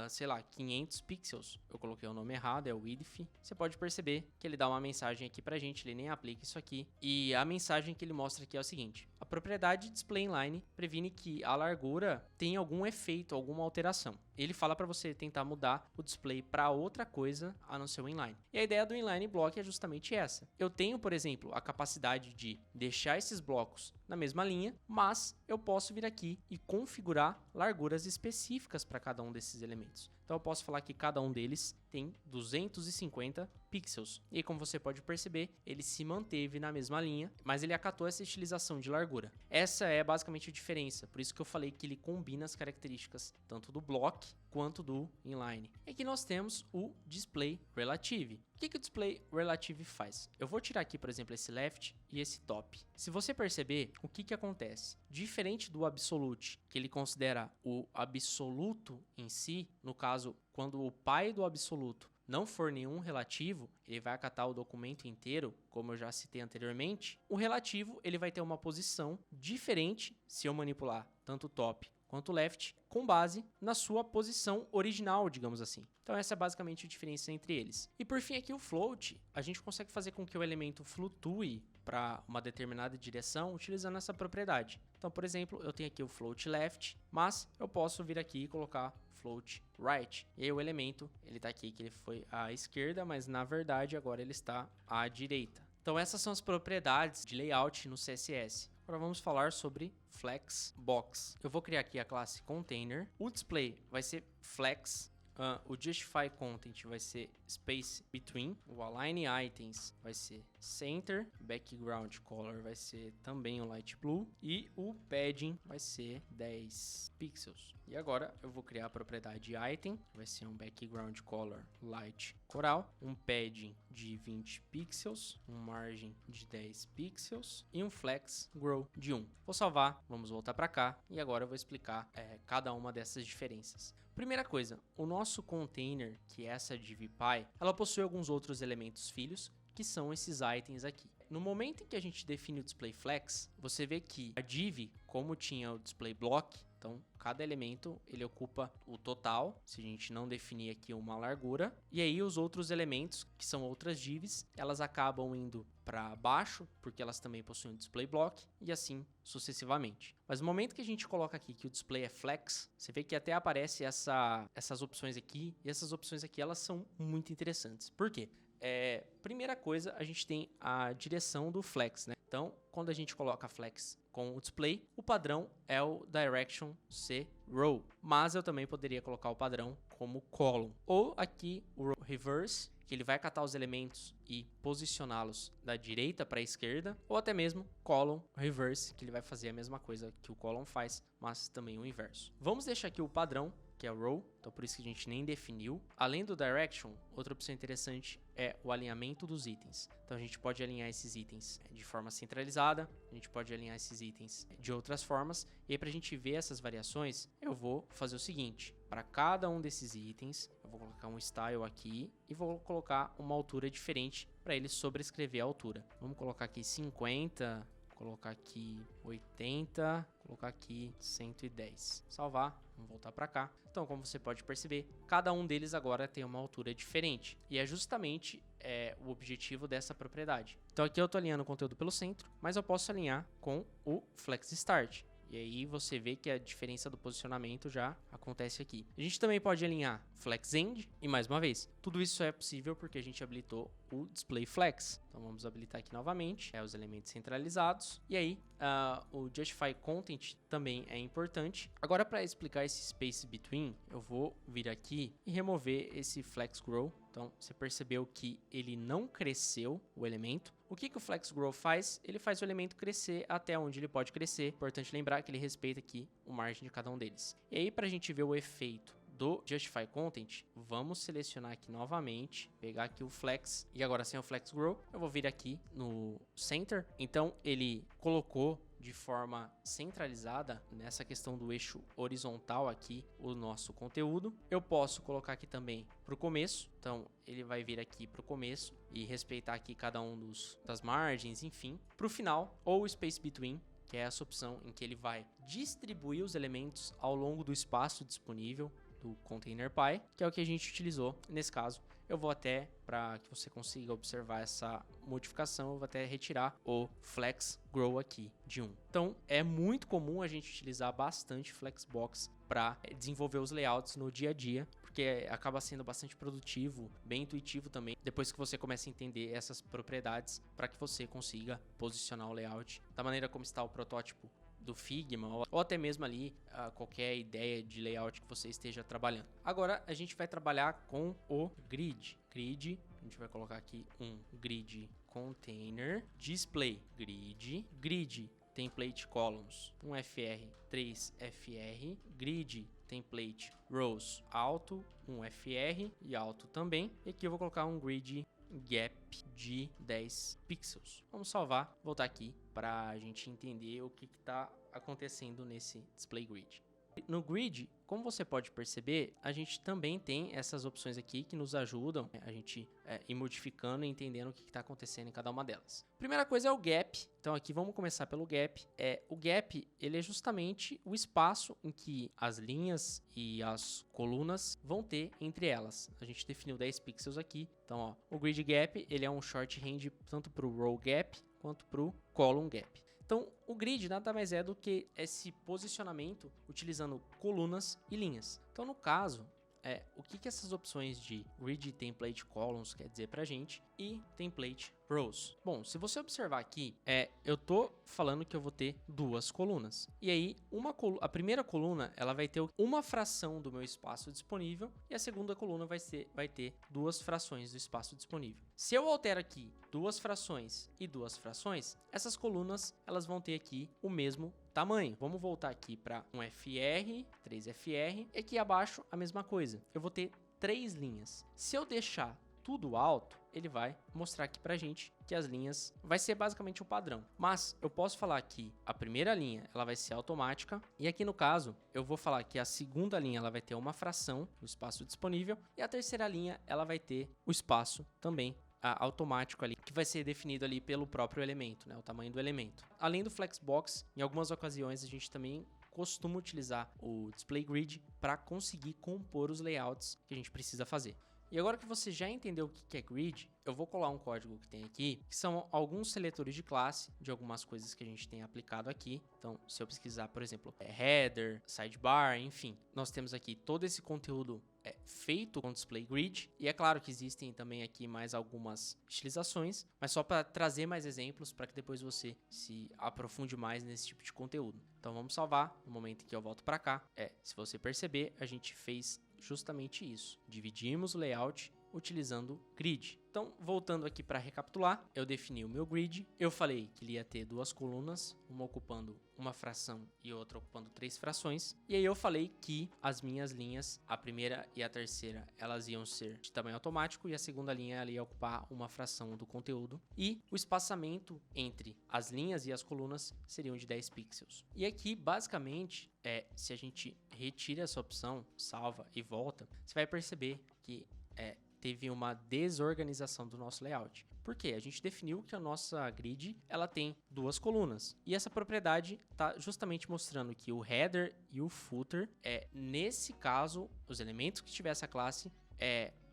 sei lá, 500 pixels, eu coloquei o nome errado, é o width, você pode perceber que ele dá uma mensagem aqui pra gente, ele nem aplica isso aqui, e a mensagem que ele mostra aqui é o seguinte: a propriedade display inline previne que a largura tenha algum efeito, alguma alteração. Ele fala para você tentar mudar o display para outra coisa a não ser o inline. E a ideia do inline block é justamente essa. Eu tenho, por exemplo, a capacidade de deixar esses blocos na mesma linha, mas eu posso vir aqui e configurar larguras específicas para cada um desses elementos. Então eu posso falar que cada um deles tem 250 pixels. E como você pode perceber, ele se manteve na mesma linha, mas ele acatou essa estilização de largura. Essa é basicamente a diferença, por isso que eu falei que ele combina as características tanto do block quanto do inline. E aqui nós temos o display relative. O que o display relative faz? Eu vou tirar aqui, por exemplo, esse left e esse top. Se você perceber, o que acontece? Diferente do absolute, que ele considera o absoluto em si, no caso, quando o pai do absoluto não for nenhum relativo, ele vai acatar o documento inteiro, como eu já citei anteriormente. O relativo, ele vai ter uma posição diferente se eu manipular tanto o top quanto o left, com base na sua posição original, digamos assim. Então essa é basicamente a diferença entre eles. E por fim aqui o float, a gente consegue fazer com que o elemento flutue para uma determinada direção utilizando essa propriedade. Então, por exemplo, eu tenho aqui o float left, mas eu posso vir aqui e colocar float right. E aí o elemento, ele tá aqui que ele foi à esquerda, mas na verdade agora ele está à direita. Então essas são as propriedades de layout no CSS. Agora vamos falar sobre Flexbox. Eu vou criar aqui a classe container. O display vai ser flex. O justify content vai ser space between, o align items vai ser center, background color vai ser também o light blue e o padding vai ser 10 pixels. E agora eu vou criar a propriedade item, vai ser um background color light coral, um padding de 20 pixels, um margin de 10 pixels e um flex grow de 1. Vou salvar, vamos voltar para cá e agora eu vou explicar cada uma dessas diferenças. Primeira coisa, o nosso container, que é essa div.py, ela possui alguns outros elementos filhos, que são esses itens aqui. No momento em que a gente define o display flex, você vê que a div, como tinha o display block, então cada elemento ele ocupa o total, se a gente não definir aqui uma largura, e aí os outros elementos, que são outras divs, elas acabam indo para baixo, porque elas também possuem display block, e assim sucessivamente. Mas no momento que a gente coloca aqui que o display é flex, você vê que até aparece essas opções aqui, e essas opções aqui elas são muito interessantes. Por quê? Primeira coisa, a gente tem a direção do flex, né? Então, quando a gente coloca flex com o display, o padrão é o direction C row, mas eu também poderia colocar o padrão como column, ou aqui o row reverse, que ele vai catar os elementos e posicioná-los da direita para a esquerda, ou até mesmo column reverse, que ele vai fazer a mesma coisa que o column faz, mas também o inverso. Vamos deixar aqui o padrão, que é o row, então por isso que a gente nem definiu. Além do direction, outra opção interessante é o alinhamento dos itens. Então a gente pode alinhar esses itens de forma centralizada, a gente pode alinhar esses itens de outras formas, e aí para a gente ver essas variações, eu vou fazer o seguinte: para cada um desses itens, eu vou colocar um style aqui e vou colocar uma altura diferente para ele sobrescrever a altura. Vamos colocar aqui 50, colocar aqui 80, colocar aqui 110. Salvar, vamos voltar para cá. Então, como você pode perceber, cada um deles agora tem uma altura diferente. E é justamente o objetivo dessa propriedade. Então aqui eu estou alinhando o conteúdo pelo centro, mas eu posso alinhar com o Flex Start. E aí você vê que a diferença do posicionamento já acontece aqui. A gente também pode alinhar Flex End. E mais uma vez, tudo isso é possível porque a gente habilitou o Display Flex. Então vamos habilitar aqui novamente, os elementos centralizados. E aí o Justify Content também é importante. Agora, para explicar esse Space Between, eu vou vir aqui e remover esse Flex Grow. Então você percebeu que ele não cresceu o elemento. O que o Flex Grow faz? Ele faz o elemento crescer até onde ele pode crescer. Importante lembrar que ele respeita aqui o margem de cada um deles. E aí, para a gente ver o efeito do Justify Content, vamos selecionar aqui novamente, pegar aqui o Flex, e agora sem o Flex Grow, eu vou vir aqui no Center. Então ele colocou de forma centralizada nessa questão do eixo horizontal aqui o nosso conteúdo. Eu posso colocar aqui também para o começo, então ele vai vir aqui para o começo e respeitar aqui cada um das margens, enfim. Para o final, ou Space Between, que é essa opção em que ele vai distribuir os elementos ao longo do espaço disponível do ContainerPy, que é o que a gente utilizou nesse caso. Eu vou até, para que você consiga observar essa modificação, eu vou até retirar o Flex Grow aqui de 1. Então, é muito comum a gente utilizar bastante Flexbox para desenvolver os layouts no dia a dia, porque acaba sendo bastante produtivo, bem intuitivo também, depois que você começa a entender essas propriedades, para que você consiga posicionar o layout da maneira como está o protótipo do Figma, ou até mesmo ali qualquer ideia de layout que você esteja trabalhando. Agora a gente vai trabalhar com o grid. A gente vai colocar aqui um grid container, display grid template columns, um FR, 3 FR, grid template rows alto, um FR e alto também. E aqui eu vou colocar um grid gap de 10 pixels. Vamos salvar, voltar aqui para a gente entender o que está acontecendo nesse display grid. No grid, como você pode perceber, a gente também tem essas opções aqui que nos ajudam a gente ir modificando e entendendo o que está acontecendo em cada uma delas. Primeira coisa é o gap. Então aqui vamos começar pelo gap. O gap, ele é justamente o espaço em que as linhas e as colunas vão ter entre elas. A gente definiu 10 pixels aqui. Então, ó, o grid gap, ele é um short range tanto para o row gap quanto para o column gap. Então, o grid nada mais é do que esse posicionamento utilizando colunas e linhas. Então, no caso, o que essas opções de Grid Template Columns quer dizer pra gente e Template Rows. Bom, se você observar aqui, eu tô falando que eu vou ter duas colunas. E aí, a primeira coluna, ela vai ter uma fração do meu espaço disponível e a segunda coluna vai ter duas frações do espaço disponível. Se eu altero aqui duas frações e duas frações, essas colunas, elas vão ter aqui o mesmo tamanho. Vamos voltar aqui para um FR, 3FR, e aqui abaixo a mesma coisa. Eu vou ter 3 linhas. Se eu deixar tudo alto, ele vai mostrar aqui pra gente que as linhas vai ser basicamente o padrão. Mas eu posso falar que a primeira linha ela vai ser automática e aqui no caso eu vou falar que a segunda linha ela vai ter uma fração do espaço disponível e a terceira linha ela vai ter o espaço também automático ali, que vai ser definido ali pelo próprio elemento, né, o tamanho do elemento. Além do Flexbox, em algumas ocasiões a gente também costuma utilizar o Display Grid para conseguir compor os layouts que a gente precisa fazer. E agora que você já entendeu o que é grid, eu vou colar um código que tem aqui, que são alguns seletores de classe de algumas coisas que a gente tem aplicado aqui. Então, se eu pesquisar, por exemplo, header, sidebar, enfim, nós temos aqui todo esse conteúdo feito com display grid. E é claro que existem também aqui mais algumas estilizações, mas só para trazer mais exemplos para que depois você se aprofunde mais nesse tipo de conteúdo. Então, vamos salvar no momento em que eu volto para cá. Se você perceber, a gente fez justamente isso. Dividimos o layout utilizando grid. Então, voltando aqui para recapitular, eu defini o meu grid, eu falei que ele ia ter duas colunas, uma ocupando uma fração e outra ocupando 3 frações, e aí eu falei que as minhas linhas, a primeira e a terceira, elas iam ser de tamanho automático e a segunda linha ela ia ocupar uma fração do conteúdo, e o espaçamento entre as linhas e as colunas seriam de 10 pixels. E aqui, basicamente, se a gente retira essa opção, salva e volta, você vai perceber que teve uma desorganização do nosso layout. Por quê? A gente definiu que a nossa grid ela tem duas colunas. E essa propriedade está justamente mostrando que o header e o footer, nesse caso, os elementos que tiver essa classe,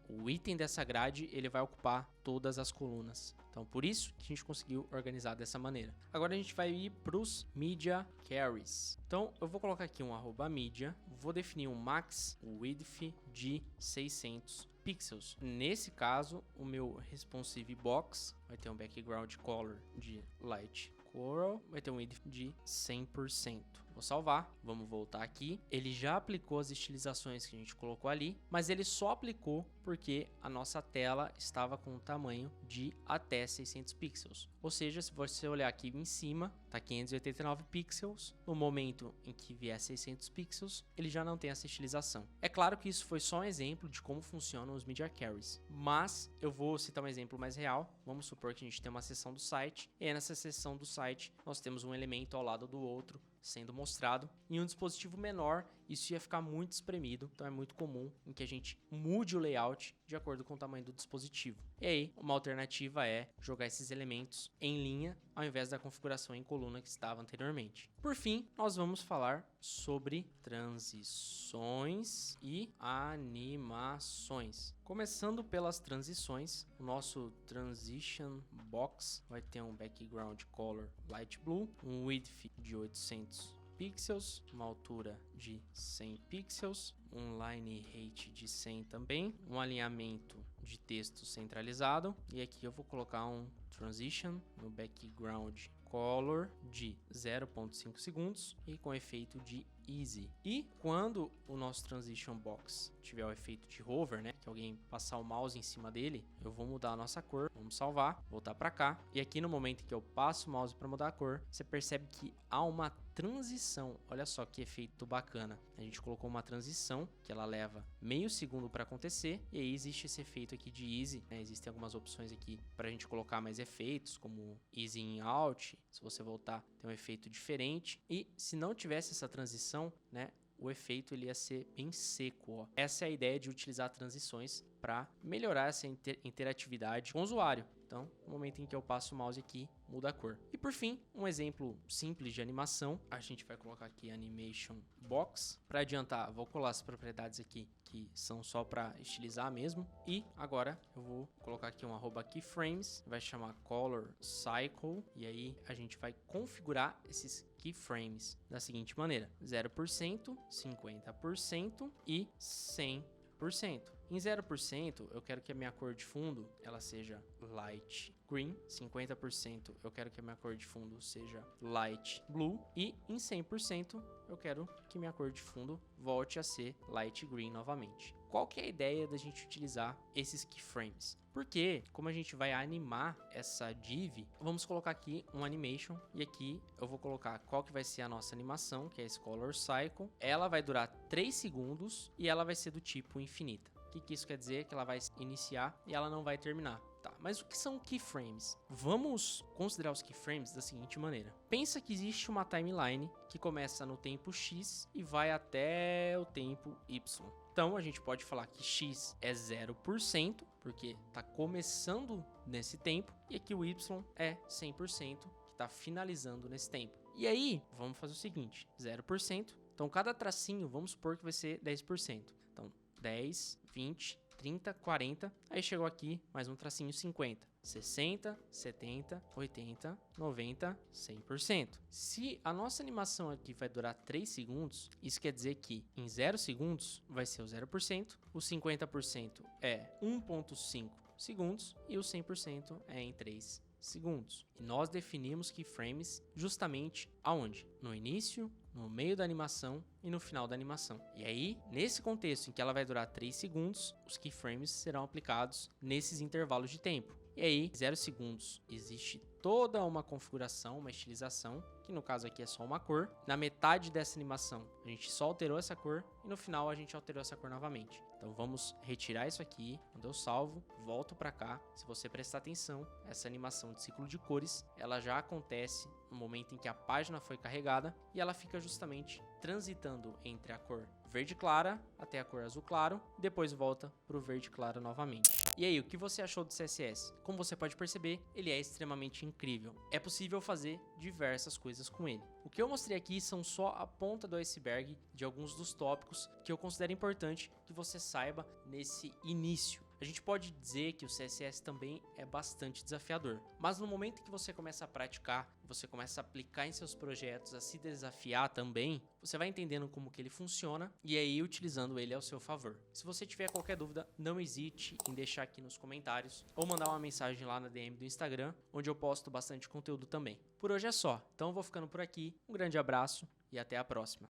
o item dessa grade ele vai ocupar todas as colunas. Então, por isso que a gente conseguiu organizar dessa maneira. Agora a gente vai ir para os Media Carries. Então, eu vou colocar aqui um @media, vou definir um max width de 600 pixels. Nesse caso, o meu responsive box vai ter um background color de light coral, vai ter um width de 100%. Vou salvar, vamos voltar aqui. Ele já aplicou as estilizações que a gente colocou ali, mas ele só aplicou porque a nossa tela estava com um tamanho de até 600 pixels. Ou seja, se você olhar aqui em cima, tá 589 pixels. No momento em que vier 600 pixels, ele já não tem essa estilização. É claro que isso foi só um exemplo de como funcionam os Media Carries, mas eu vou citar um exemplo mais real. Vamos supor que a gente tem uma seção do site, e nessa seção do site nós temos um elemento ao lado do outro sendo mostrado. Em um dispositivo menor, isso ia ficar muito espremido, então é muito comum em que a gente mude o layout de acordo com o tamanho do dispositivo. E aí, uma alternativa é jogar esses elementos em linha, ao invés da configuração em coluna que estava anteriormente. Por fim, nós vamos falar sobre transições e animações. Começando pelas transições, o nosso Transition Box vai ter um background color light blue, um width de 800 pixels, uma altura de 100 pixels, um line height de 100 também, um alinhamento de texto centralizado, e aqui eu vou colocar um transition no background color de 0.5 segundos e com efeito de easy. E quando o nosso transition box tiver o efeito de hover, né, que alguém passar o mouse em cima dele, eu vou mudar a nossa cor, vamos salvar, voltar para cá, e aqui no momento que eu passo o mouse para mudar a cor, você percebe que há uma transição. Olha só que efeito bacana. A gente colocou uma transição que ela leva meio segundo para acontecer, e aí existe esse efeito aqui de easy, né? Existem algumas opções aqui para a gente colocar mais efeitos, como easy in out. Se você voltar, tem um efeito diferente. E se não tivesse essa transição, né, o efeito ele ia ser bem seco, ó. Essa é a ideia de utilizar transições para melhorar essa interatividade com o usuário. Então, no momento em que eu passo o mouse aqui, muda a cor. E por fim, um exemplo simples de animação, a gente vai colocar aqui Animation Box. Para adiantar, vou colar as propriedades aqui que são só para estilizar mesmo. E agora eu vou colocar aqui um @keyframes, vai chamar Color Cycle, e aí a gente vai configurar esses keyframes da seguinte maneira: 0%, 50% e 100%. Em 0% eu quero que a minha cor de fundo ela seja light green, 50% eu quero que a minha cor de fundo seja light blue e em 100% eu quero que minha cor de fundo volte a ser light green novamente. Qual que é a ideia da gente utilizar esses keyframes? Porque, como a gente vai animar essa div, vamos colocar aqui um animation, e aqui eu vou colocar qual que vai ser a nossa animação, que é esse Color Cycle. Ela vai durar 3 segundos e ela vai ser do tipo infinita. O que isso quer dizer? Que ela vai iniciar e ela não vai terminar. Tá, mas o que são keyframes? Vamos considerar os keyframes da seguinte maneira. Pensa que existe uma timeline que começa no tempo X e vai até o tempo Y. Então, a gente pode falar que X é 0%, porque está começando nesse tempo, e aqui o Y é 100%, que está finalizando nesse tempo. E aí, vamos fazer o seguinte, 0%, então cada tracinho, vamos supor que vai ser 10%. Então, 10, 20, 30, 40, aí chegou aqui mais um tracinho 50, 60, 70, 80, 90, 100%. Se a nossa animação aqui vai durar 3 segundos, isso quer dizer que em 0 segundos vai ser o 0%, o 50% é 1.5 segundos e o 100% é em 3 segundos. E nós definimos keyframes justamente aonde? No início, no meio da animação e no final da animação. E aí, nesse contexto em que ela vai durar 3 segundos, os keyframes serão aplicados nesses intervalos de tempo. E aí, 0 segundos, existe toda uma configuração, uma estilização, que no caso aqui é só uma cor. Na metade dessa animação, a gente só alterou essa cor e no final a gente alterou essa cor novamente. Então vamos retirar isso aqui, quando eu salvo, volto para cá. Se você prestar atenção, essa animação de ciclo de cores, ela já acontece no momento em que a página foi carregada e ela fica justamente transitando entre a cor verde clara até a cor azul claro, e depois volta para o verde claro novamente. E aí, o que você achou do CSS? Como você pode perceber, ele é extremamente incrível. É possível fazer diversas coisas com ele. O que eu mostrei aqui são só a ponta do iceberg de alguns dos tópicos que eu considero importante que você saiba nesse início. A gente pode dizer que o CSS também é bastante desafiador, mas no momento que você começa a praticar, você começa a aplicar em seus projetos, a se desafiar também, você vai entendendo como que ele funciona e aí utilizando ele ao seu favor. Se você tiver qualquer dúvida, não hesite em deixar aqui nos comentários ou mandar uma mensagem lá na DM do Instagram, onde eu posto bastante conteúdo também. Por hoje é só, então eu vou ficando por aqui, um grande abraço e até a próxima.